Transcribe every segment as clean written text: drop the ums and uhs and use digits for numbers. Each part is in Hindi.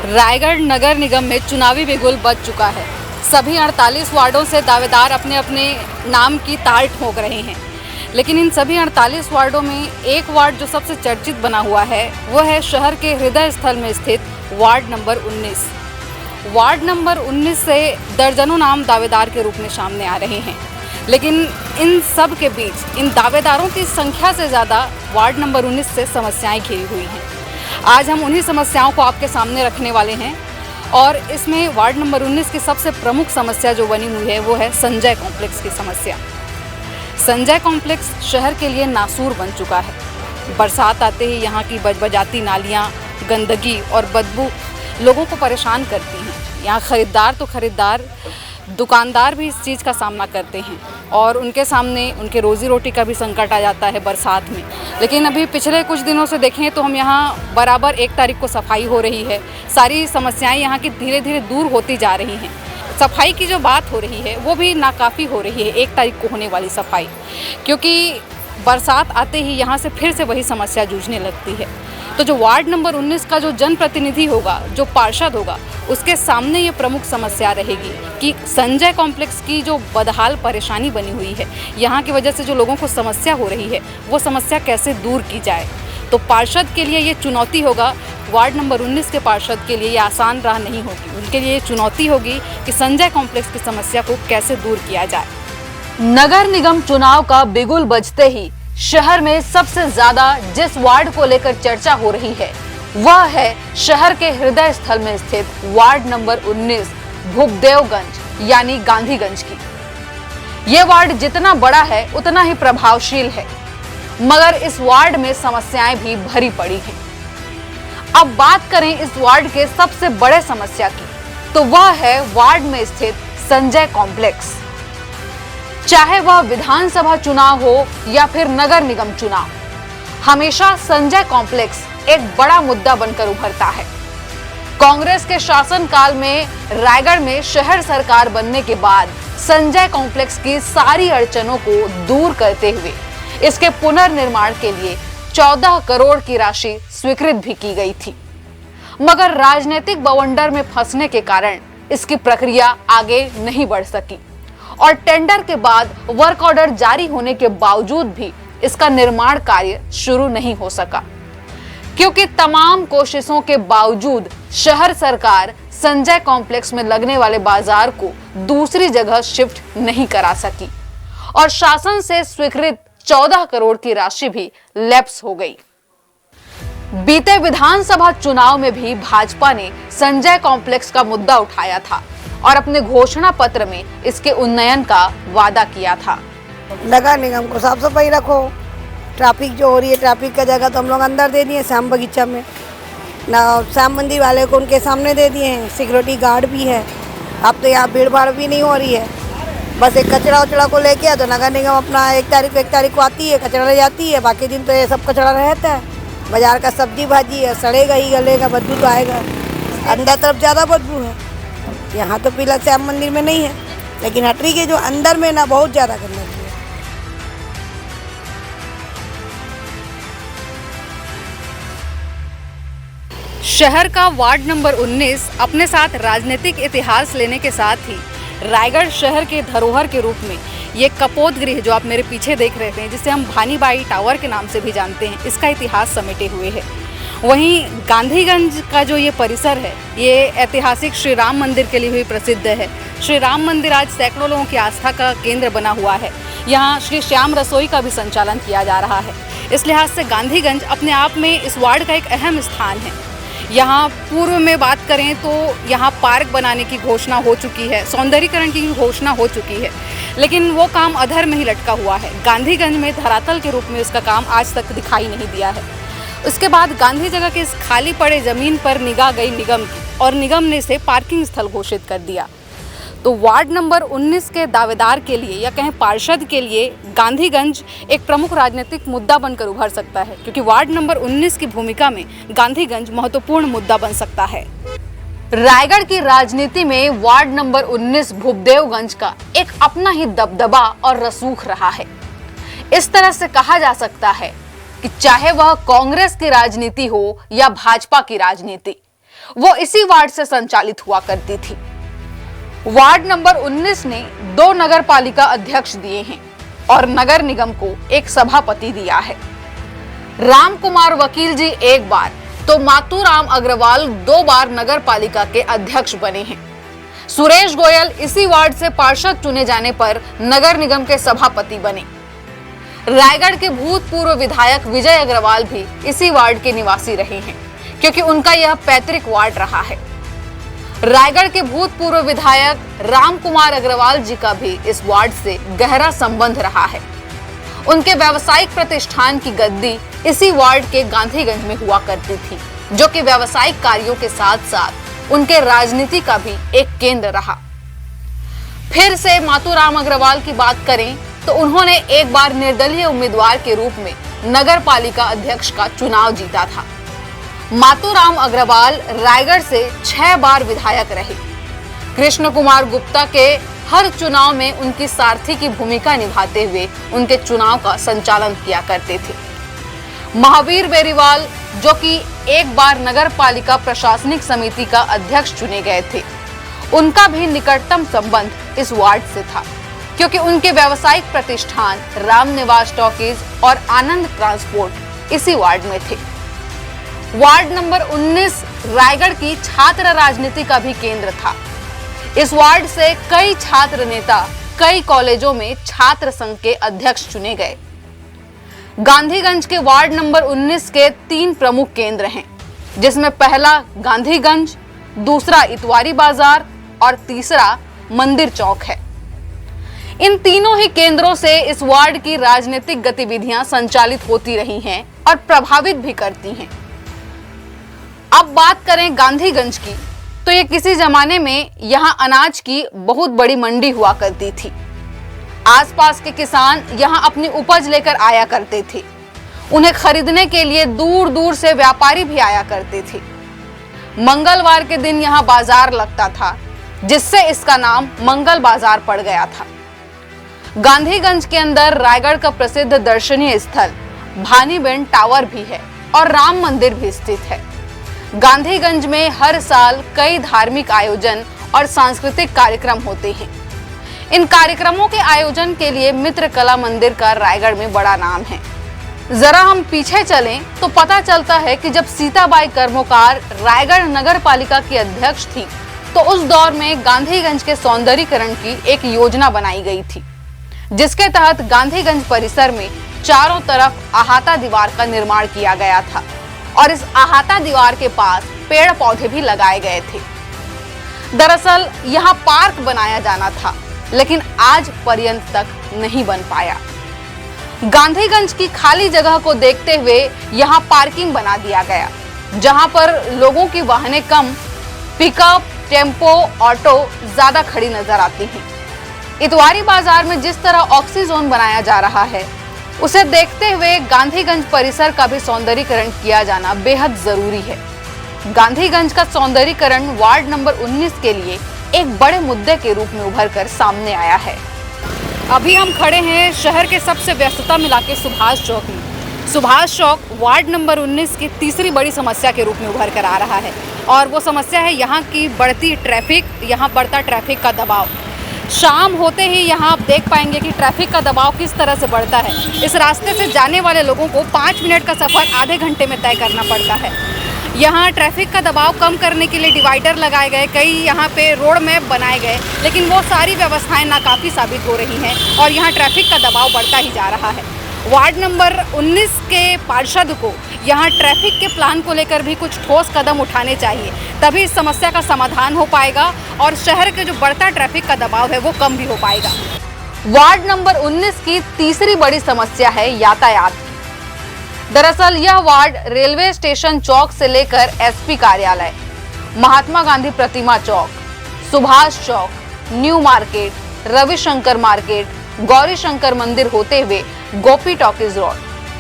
रायगढ़ नगर निगम में चुनावी बिगुल बज चुका है। सभी 48 वार्डों से दावेदार अपने अपने नाम की ताल ठोक रहे हैं, लेकिन इन सभी 48 वार्डों में एक वार्ड जो सबसे चर्चित बना हुआ है वो है शहर के हृदय स्थल में स्थित वार्ड नंबर 19। वार्ड नंबर 19 से दर्जनों नाम दावेदार के रूप में सामने आ रहे हैं, लेकिन इन सब के बीच इन दावेदारों की संख्या से ज़्यादा वार्ड नंबर 19 से समस्याएं घिरी हुई हैं। आज हम उन्हीं समस्याओं को आपके सामने रखने वाले हैं और इसमें वार्ड नंबर 19 की सबसे प्रमुख समस्या जो बनी हुई है वो है संजय कॉम्प्लेक्स की समस्या। संजय कॉम्प्लेक्स शहर के लिए नासूर बन चुका है। बरसात आते ही यहाँ की बजबजाती नालियाँ, गंदगी और बदबू लोगों को परेशान करती हैं। यहाँ खरीदार तो खरीदार, दुकानदार भी इस चीज़ का सामना करते हैं और उनके सामने उनके रोज़ी रोटी का भी संकट आ जाता है बरसात में। लेकिन अभी पिछले कुछ दिनों से देखें तो हम यहाँ बराबर 1 तारीख को सफाई हो रही है। सारी समस्याएं यहाँ की धीरे धीरे दूर होती जा रही हैं। सफाई की जो बात हो रही है वो भी नाकाफ़ी हो रही है 1 तारीख को होने वाली सफाई, क्योंकि बरसात आते ही यहाँ से फिर से वही समस्या जूझने लगती है। तो जो वार्ड नंबर 19 का जो जनप्रतिनिधि होगा, जो पार्षद होगा, उसके सामने ये प्रमुख समस्या रहेगी कि संजय कॉम्प्लेक्स की जो बदहाल परेशानी बनी हुई है, यहाँ की वजह से जो लोगों को समस्या हो रही है वो समस्या कैसे दूर की जाए। तो पार्षद के लिए ये चुनौती होगा, वार्ड नंबर 19 के पार्षद के लिए ये आसान राह नहीं होगी। उनके लिए ये चुनौती होगी कि संजय कॉम्प्लेक्स की समस्या को कैसे दूर किया जाए। नगर निगम चुनाव का बिगुल बजते ही शहर में सबसे ज्यादा जिस वार्ड को लेकर चर्चा हो रही है वह है शहर के हृदय स्थल में स्थित वार्ड नंबर 19 भूपदेवगंज यानी गांधीगंज की। ये वार्ड जितना बड़ा है उतना ही प्रभावशील है, मगर इस वार्ड में समस्याएं भी भरी पड़ी हैं। अब बात करें इस वार्ड के सबसे बड़े समस्या की, तो वह है वार्ड में स्थित संजय कॉम्प्लेक्स। चाहे वह विधानसभा चुनाव हो या फिर नगर निगम चुनाव, हमेशा संजय कॉम्प्लेक्स एक बड़ा मुद्दा बनकर उभरता है। कांग्रेस के शासनकाल में रायगढ़ में शहर सरकार बनने के बाद संजय कॉम्प्लेक्स की सारी अड़चनों को दूर करते हुए इसके पुनर्निर्माण के लिए 14 करोड़ की राशि स्वीकृत भी की गई थी, मगर राजनीतिक बवंडर में फंसने के कारण इसकी प्रक्रिया आगे नहीं बढ़ सकी और टेंडर के बाद वर्क ऑर्डर जारी होने के बावजूद भी इसका निर्माण कार्य शुरू नहीं हो सका, क्योंकि तमाम कोशिशों के बावजूद शहर सरकार संजय कॉम्प्लेक्स में लगने वाले बाजार को दूसरी जगह शिफ्ट नहीं करा सकी और शासन से स्वीकृत 14 करोड़ की राशि भी लैप्स हो गई। बीते विधानसभा चुनाव में भी भाजपा ने संजय कॉम्प्लेक्स का मुद्दा उठाया था और अपने घोषणा पत्र में इसके उन्नयन का वादा किया था। नगर निगम को साफ सफाई रखो, ट्रैफिक जो हो रही है, ट्रैफिक का जगह तो हम लोग अंदर दे दिए श्याम बगीचा में, ना श्याम मंदिर वाले को उनके सामने दे दिए हैं, सिक्योरिटी गार्ड भी है। अब तो यहाँ भीड़ भाड़ भी नहीं हो रही है। बस एक कचरा उचड़ा को लेके आ तो नगर निगम अपना 1 तारीख को आती है, कचरा ले जाती है। बाकी दिन तो ये सब कचरा रहता है। बाजार का सब्जी भाजी है, सड़ेगा ही गलेगा, बदबू तो आएगा। अंदर तरफ ज़्यादा बदबू है। यहाँ तो पीला श्याम मंदिर में नहीं है, लेकिन हटरी के जो अंदर में ना बहुत ज़्यादा गंदगी है। शहर का वार्ड नंबर 19 अपने साथ राजनीतिक इतिहास लेने के साथ ही रायगढ़ शहर के धरोहर के रूप में ये कपोत गृह जो आप मेरे पीछे देख रहे हैं, जिसे हम भानीबाई टावर के नाम से भी जानते हैं, इसका इतिहास समेटे हुए है। वहीं गांधीगंज का जो ये परिसर है ये ऐतिहासिक श्री राम मंदिर के लिए भी प्रसिद्ध है। श्री राम मंदिर आज सैकड़ों लोगों की आस्था का केंद्र बना हुआ है। यहाँ श्री श्याम रसोई का भी संचालन किया जा रहा है। इस लिहाज से गांधीगंज अपने आप में इस वार्ड का एक अहम स्थान है। यहाँ पूर्व में बात करें तो यहाँ पार्क बनाने की घोषणा हो चुकी है, सौंदर्यीकरण की घोषणा हो चुकी है, लेकिन वो काम अधर में ही लटका हुआ है। गांधीगंज में धरातल के रूप में इसका काम आज तक दिखाई नहीं दिया है। उसके बाद गांधी जगह के इस खाली पड़े जमीन पर निगाह गई निगम की और निगम ने इसे पार्किंग स्थल घोषित कर दिया। तो वार्ड नंबर 19 के दावेदार के लिए या कहें पार्षद के लिए गांधीगंज एक प्रमुख राजनीतिक मुद्दा बनकर उभर सकता है, क्योंकि वार्ड नंबर 19 की भूमिका में गांधीगंज महत्वपूर्ण मुद्दा बन सकता है। रायगढ़ की राजनीति में वार्ड नंबर 19 भूपदेवगंज का एक अपना ही दबदबा और रसूख रहा है। इस तरह से कहा जा सकता है कि चाहे वह कांग्रेस की राजनीति हो या भाजपा की राजनीति, वो इसी वार्ड से संचालित हुआ करती थी। वार्ड नंबर 19 ने 2 नगर पालिका अध्यक्ष दिए हैं और नगर निगम को एक सभापति दिया है। राम कुमार वकील जी एक बार तो मातूराम अग्रवाल 2 बार नगर पालिका के अध्यक्ष बने हैं। सुरेश गोयल इसी वार्ड से पार्षद चुने जाने पर नगर निगम के सभापति बने। रायगढ़ के भूतपूर्व विधायक विजय अग्रवाल भी इसी वार्ड के निवासी रहे हैं, क्योंकि उनका यह पैतृक वार्ड रहा है। रायगढ़ के भूतपूर्व विधायक राम कुमार अग्रवाल जी का भी इस वार्ड से गहरा संबंध रहा है। उनके व्यावसायिक प्रतिष्ठान की गद्दी इसी वार्ड के गांधीगंज में हुआ करती थी, जो कि व्यावसायिक कार्यों के साथ साथ उनके राजनीति का भी एक केंद्र रहा। फिर से मातूराम अग्रवाल की बात करें तो उन्होंने एक बार निर्दलीय उम्मीदवार के रूप में नगर पालिका अध्यक्ष का चुनाव जीता था। मातूराम अग्रवाल रायगढ़ से 6 बार विधायक रहे। कृष्ण कुमार गुप्ता के हर चुनाव में उनकी सारथी की भूमिका निभाते हुए उनके चुनाव का संचालन किया करते थे। महावीर बेरीवाल, जो कि एक बार नगर पालिका प्रशासनिक समिति का अध्यक्ष चुने गए थे, उनका भी निकटतम संबंध इस वार्ड से था, क्योंकि उनके व्यावसायिक प्रतिष्ठान राम निवास टॉकीज और आनंद ट्रांसपोर्ट इसी वार्ड में थे। वार्ड नंबर 19 रायगढ़ की छात्र राजनीति का भी केंद्र था। इस वार्ड से कई छात्र नेता कई कॉलेजों में छात्र संघ के अध्यक्ष चुने गए। गांधीगंज के वार्ड नंबर 19 के 3 प्रमुख केंद्र हैं, जिसमें पहला गांधीगंज, दूसरा इतवारी बाजार और तीसरा मंदिर चौक है। इन तीनों ही केंद्रों से इस वार्ड की राजनीतिक गतिविधियां संचालित होती रही हैं और प्रभावित भी करती हैं। अब बात करें गांधीगंज की, तो ये किसी जमाने में यहाँ अनाज की बहुत बड़ी मंडी हुआ करती थी। आसपास के किसान यहाँ अपनी उपज लेकर आया करते थे। उन्हें खरीदने के लिए दूर दूर से व्यापारी भी आया करते थे। मंगलवार के दिन यहाँ बाजार लगता था, जिससे इसका नाम मंगल बाजार पड़ गया था। गांधीगंज के अंदर रायगढ़ का प्रसिद्ध दर्शनीय स्थल भानीबेन टावर भी है और राम मंदिर भी स्थित है। गांधीगंज में हर साल कई धार्मिक आयोजन और सांस्कृतिक कार्यक्रम होते हैं। इन कार्यक्रमों के आयोजन के लिए मित्र कला मंदिर का रायगढ़ में बड़ा नाम है। जरा हम पीछे चलें तो पता चलता है कि जब सीताबाई कर्मकार रायगढ़ नगर पालिका की अध्यक्ष थी, तो उस दौर में गांधीगंज के सौंदर्यीकरण की एक योजना बनाई गई थी, जिसके तहत गांधीगंज परिसर में चारों तरफ अहाता दीवार का निर्माण किया गया था और इस अहाता दीवार के पास पेड़ पौधे भी लगाए गए थे। दरअसल यहाँ पार्क बनाया जाना था, लेकिन आज पर्यंत तक नहीं बन पाया। गांधीगंज की खाली जगह को देखते हुए यहाँ पार्किंग बना दिया गया, जहाँ पर लोगों की वाहनें कम, पिकअप, टेम्पो, ऑटो ज्यादा खड़ी नजर आती हैं। इतवारी बाजार में जिस तरह ऑक्सीजोन बनाया जा रहा है, उसे देखते हुए गांधीगंज परिसर का भी सौंदर्यीकरण किया जाना बेहद जरूरी है। गांधीगंज का सौंदर्यीकरण वार्ड नंबर 19 के लिए एक बड़े मुद्दे के रूप में उभर कर सामने आया है। अभी हम खड़े हैं शहर के सबसे व्यस्ततम इलाके सुभाष चौक में। सुभाष चौक वार्ड नंबर 19 की तीसरी बड़ी समस्या के रूप में उभर कर आ रहा है, और वो समस्या है यहाँ की बढ़ती ट्रैफिक, यहाँ बढ़ता ट्रैफिक का दबाव। शाम होते ही यहाँ आप देख पाएंगे कि ट्रैफिक का दबाव किस तरह से बढ़ता है। इस रास्ते से जाने वाले लोगों को 5 मिनट का सफ़र आधे घंटे में तय करना पड़ता है। यहाँ ट्रैफिक का दबाव कम करने के लिए डिवाइडर लगाए गए, कई यहाँ पे रोड मैप बनाए गए, लेकिन वो सारी व्यवस्थाएं नाकाफ़ी साबित हो रही हैं और यहाँ ट्रैफिक का दबाव बढ़ता ही जा रहा है। वार्ड नंबर 19 के पार्षद को यहाँ ट्रैफिक के प्लान को लेकर भी कुछ ठोस कदम उठाने चाहिए, तभी इस समस्या का समाधान हो पाएगा और शहर के जो बढ़ता ट्रैफिक का दबाव है वो कम भी हो पाएगा। वार्ड नंबर 19 की तीसरी बड़ी समस्या है यातायात। दरअसल यह वार्ड रेलवे स्टेशन चौक से लेकर एसपी कार्यालय, महात्मा गांधी प्रतिमा चौक, सुभाष चौक, new market, Ravishankar market, Gauri Shankar मंदिर होते हुए गोपी टॉकीज रोड,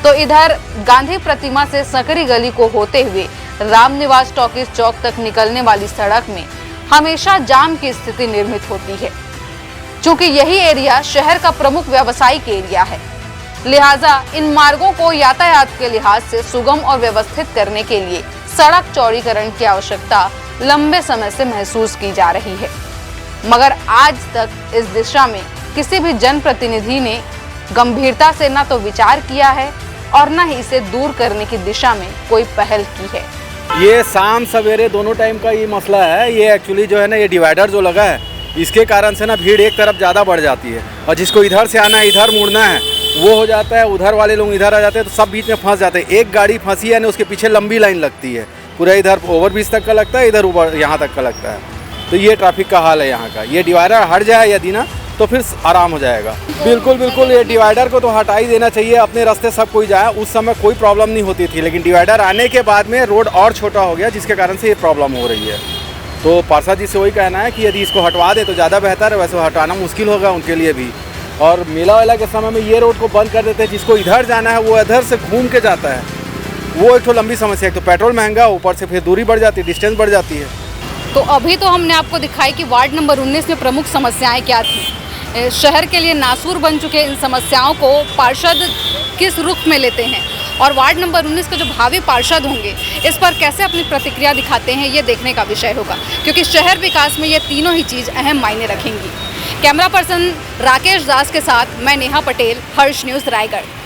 तो इधर गांधी प्रतिमा से सकरी गली को होते हुए रामनिवास टॉकीज चौक तक निकलने वाली सड़क में हमेशा जाम की स्थिति निर्मित होती है। चूंकि यही एरिया शहर का प्रमुख व्यावसायिक एरिया है, लिहाजा इन मार्गों को यातायात के लिहाज से सुगम और व्यवस्थित करने के लिए सड़क चौड़ीकरण की आवश्यकता लंबे समय से महसूस की जा रही है, मगर आज तक इस दिशा में किसी भी जनप्रतिनिधि ने गंभीरता से ना तो विचार किया है और ना ही इसे दूर करने की दिशा में कोई पहल की है। ये शाम सवेरे दोनों टाइम का ये मसला है। ये एक्चुअली जो है ना, ये डिवाइडर जो लगा है, इसके कारण से ना भीड़ एक तरफ ज़्यादा बढ़ जाती है और जिसको इधर से आना है, इधर मुड़ना है, वो हो जाता है, उधर वाले लोग इधर आ जाते हैं, तो सब बीच में फंस जाते हैं। एक गाड़ी फंसी है ना, उसके पीछे लंबी लाइन लगती है, पूरा इधर ओवरब्रिज तक का लगता है, इधर ऊपर यहाँ तक का लगता है। तो ये ट्रैफिक का हाल है यहाँ का। ये डिवाइडर हट जाए यदि ना, तो फिर आराम हो जाएगा। बिल्कुल बिल्कुल, ये डिवाइडर को तो हटा ही देना चाहिए, अपने रास्ते सब कोई जाए। उस समय कोई प्रॉब्लम नहीं होती थी, लेकिन डिवाइडर आने के बाद में रोड और छोटा हो गया, जिसके कारण से ये प्रॉब्लम हो रही है। तो पार्षद जी से वही कहना है कि यदि इसको हटवा दे तो ज़्यादा बेहतर है। वैसे हटाना मुश्किल होगा उनके लिए भी। और मेला वेला के समय में ये रोड को बंद कर देते हैं, जिसको इधर जाना है वो इधर से घूम के जाता है। वो एक तो लंबी समस्या है, तो पेट्रोल महंगा, ऊपर से फिर दूरी बढ़ जाती है, डिस्टेंस बढ़ जाती है। तो अभी तो हमने आपको दिखाई कि वार्ड नंबर 19 में प्रमुख समस्याएं क्या थी। शहर के लिए नासूर बन चुके इन समस्याओं को पार्षद किस रुख में लेते हैं और वार्ड नंबर 19 के जो भावी पार्षद होंगे इस पर कैसे अपनी प्रतिक्रिया दिखाते हैं, ये देखने का विषय होगा, क्योंकि शहर विकास में ये तीनों ही चीज़ अहम मायने रखेंगी। कैमरा पर्सन राकेश दास के साथ मैं नेहा पटेल, हर्ष न्यूज़, रायगढ़।